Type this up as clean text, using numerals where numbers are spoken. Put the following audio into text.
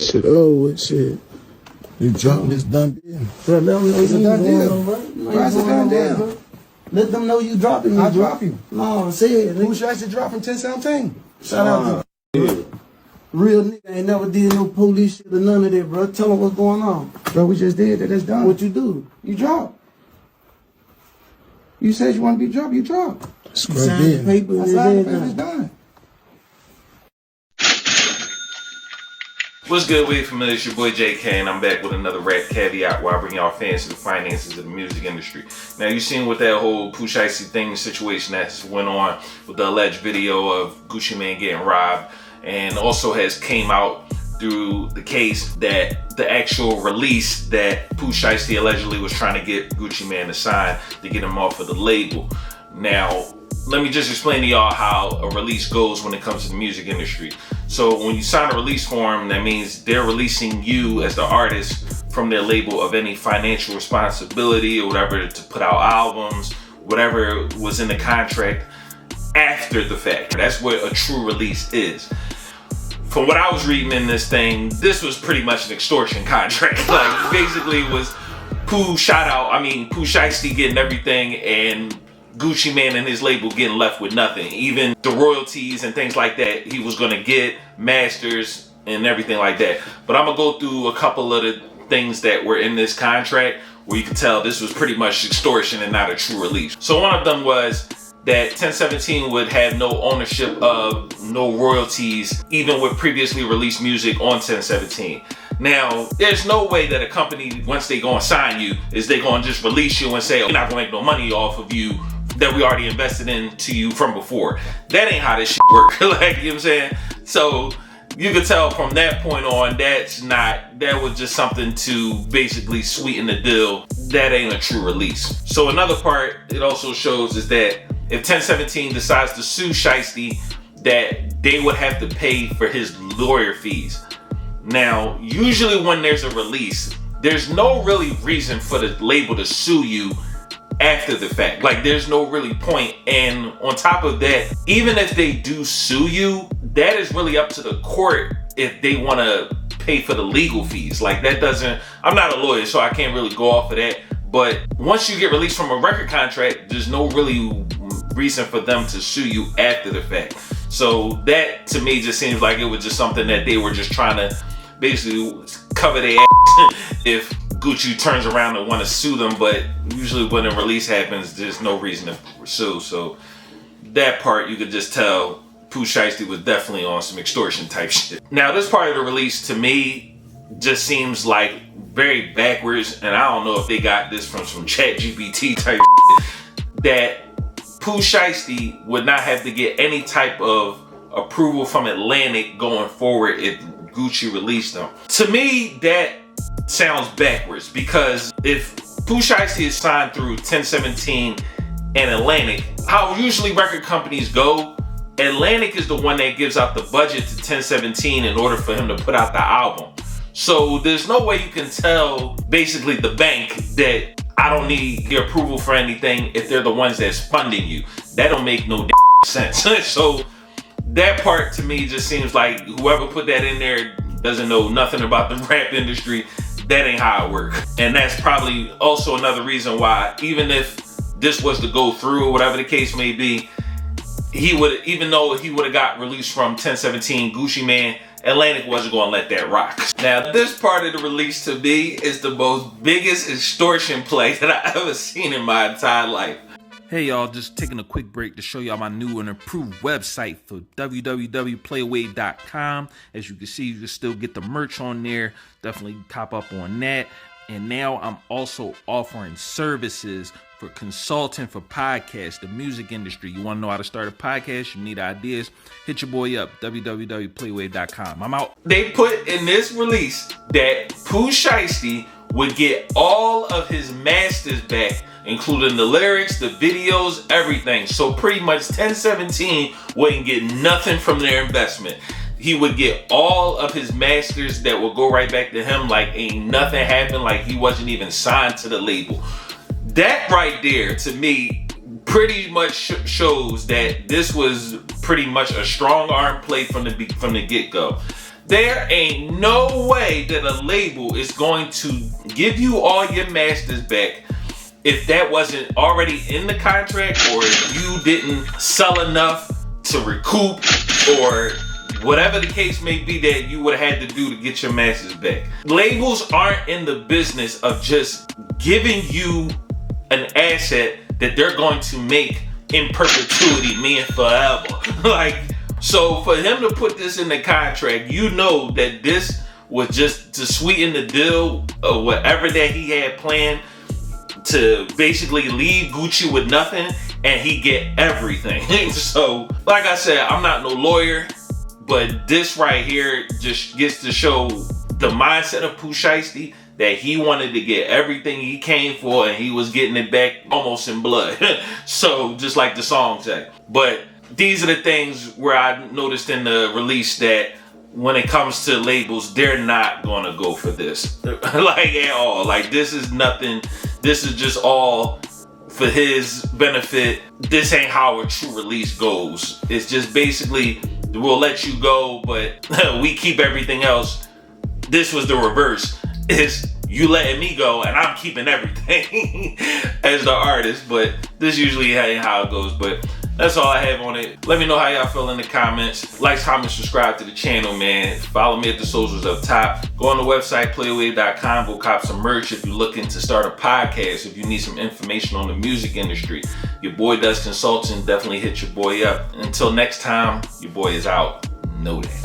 Shit, shit. You dropping this done deal. Bro, let them know It's a done deal. Bro, it's a done deal. Let them know you dropping me, I bro. drop you. No, say it. Pooh Shiesty dropping 1017. Shout out to real nigga ain't never did no police shit or none of that, bro. Tell them what's going on. Bro, we just did that. That's done. What you do? You drop. You said you want to be dropped. You drop. Sign the paper. I signed the paper. It's done. What's good, we familiar? It's your boy JK, and I'm back with another rap caveat where I bring y'all fans to the finances of the music industry. Now, you seen what that whole Pooh Shiesty thing situation that's went on with the alleged video of Gucci Mane getting robbed, and also has came out through the case that the actual release that Pooh Shiesty allegedly was trying to get Gucci Mane to sign to get him off of the label. Now, let me just explain to y'all how a release goes when it comes to the music industry. So when you sign a release form, that means they're releasing you as the artist from their label of any financial responsibility or whatever to put out albums, whatever was in the contract after the fact. That's what a true release is. From what I was reading in this thing, this was pretty much an extortion contract. Like, basically it was Pooh Shiesty getting everything and Gucci Mane and his label getting left with nothing. Even the royalties and things like that he was gonna get, masters and everything like that. But I'm gonna go through a couple of the things that were in this contract where you can tell this was pretty much extortion and not a true release. So one of them was that 1017 would have no ownership of no royalties, even with previously released music on 1017. Now, there's no way that a company, once they go and sign you, is they gonna just release you and say, oh, we're not gonna make no money off of you that we already invested into you from before. That ain't how this shit work. Like, you know what I'm saying? So you could tell from that point on, that was just something to basically sweeten the deal. That ain't a true release. So another part it also shows is that if 1017 decides to sue Shiesty, that they would have to pay for his lawyer fees. Now, usually when there's a release, there's no really reason for the label to sue you after the fact. Like, there's no really point. And on top of that, even if they do sue you, that is really up to the court if they want to pay for the legal fees. Like, that doesn't, I'm not a lawyer, so I can't really go off of that. But once you get released from a record contract, there's no really reason for them to sue you after the fact. So that to me just seems like it was just something that they were just trying to basically cover their ass if Gucci turns around and want to sue them. But usually when a release happens, there's no reason to sue. So that part you could just tell Pooh Shiesty was definitely on some extortion type shit. Now, this part of the release to me just seems like very backwards, and I don't know if they got this from some ChatGPT type shit, that Pooh Shiesty would not have to get any type of approval from Atlantic going forward if Gucci released them. To me, that sounds backwards, because if Pooh Shiesty is signed through 1017 and Atlantic, how usually record companies go, Atlantic is the one that gives out the budget to 1017 in order for him to put out the album. So there's no way you can tell basically the bank that I don't need your approval for anything if they're the ones that's funding you. That don't make no sense. So that part to me just seems like whoever put that in there doesn't know nothing about the rap industry. That ain't how it works. And that's probably also another reason why, even if this was to go through or whatever the case may be, even though he would have got released from 1017 Gucci Mane, Atlantic wasn't going to let that rock. Now, this part of the release to me is the most biggest extortion play that I ever seen in my entire life. Hey y'all, just taking a quick break to show y'all my new and improved website for www.playaway.com. As you can see, you can still get the merch on there. Definitely cop up on that. And now I'm also offering services for consulting for podcasts, the music industry. You want to know how to start a podcast? You need ideas? Hit your boy up, www.playway.com. I'm out. They put in this release that Pooh Shiesty would get all of his masters back, including the lyrics, the videos, everything. So pretty much 1017 wouldn't get nothing from their investment. He would get all of his masters that would go right back to him like ain't nothing happened, like he wasn't even signed to the label. That right there, to me, pretty much shows that this was pretty much a strong arm play from the get-go. There ain't no way that a label is going to give you all your masters back if that wasn't already in the contract, or if you didn't sell enough to recoup, or whatever the case may be that you would have had to do to get your masters back. Labels aren't in the business of just giving you an asset that they're going to make in perpetuity, meaning forever. Like, so for him to put this in the contract, you know that this was just to sweeten the deal or whatever that he had planned, to basically leave Gucci with nothing and he get everything. So, like I said, I'm not no lawyer, but this right here just gets to show the mindset of Pooh Shiesty, that he wanted to get everything he came for and he was getting it back almost in blood. So, just like the song said. But these are the things where I noticed in the release that when it comes to labels, they're not gonna go for this. Like, at all. Like, this is nothing. This is just all for his benefit. This ain't how a true release goes. It's just basically, we'll let you go, but we keep everything else. This was the reverse. It's you letting me go and I'm keeping everything as the artist. But this usually ain't how it goes. But that's all I have on it. Let me know how y'all feel in the comments. Like, comment, subscribe to the channel, man. Follow me at the socials up top. Go on the website, playaway.com. Go cop some merch if you're looking to start a podcast. If you need some information on the music industry, your boy does consulting. Definitely hit your boy up. Until next time, your boy is out. Know that.